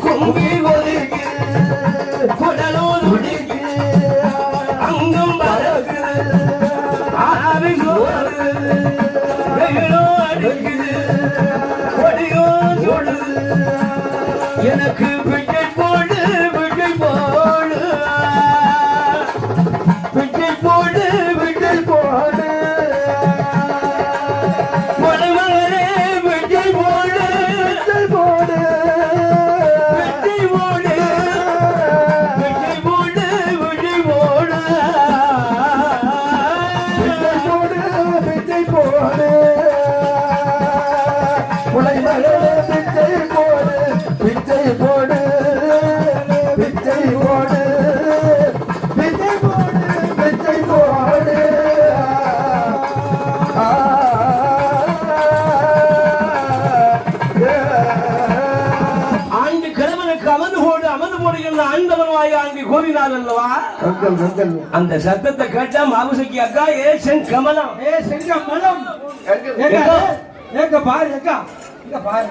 கும்பி ஒதுக்கு குடலூர் உடுக்கு அங்கும் பறக்கு ஆவி சோறு வெயிலோ அடிக்குது கொடியோ சுடுது எனக்கு பிச்சை போடு பிச்சை போடு பிச்சை போடு பிச்சை போடு மலைமகளே பிச்சை போடு பிச்சை போடு பிச்சை போடு பிச்சை போடு பிச்சை போடு பிச்சை போடு பிச்சை போடு மலைமகளே பிச்சை போடு பிச்சை போடு பிச்சை போடு பிச்சை போடு பிச்சை போடு ஆண்டு கிழவனுக்கு அமர்ந்து போடுகின்ற ஆண்டவன் வாய் ஆண்டி கோவினார் அல்லவா அந்த சத்தத்தை கேட்டா மாவுசைக்கு அக்கா ஏ செங்கமலம் ஏ செங்கமலம் எங்க பாரு எங்க பாரு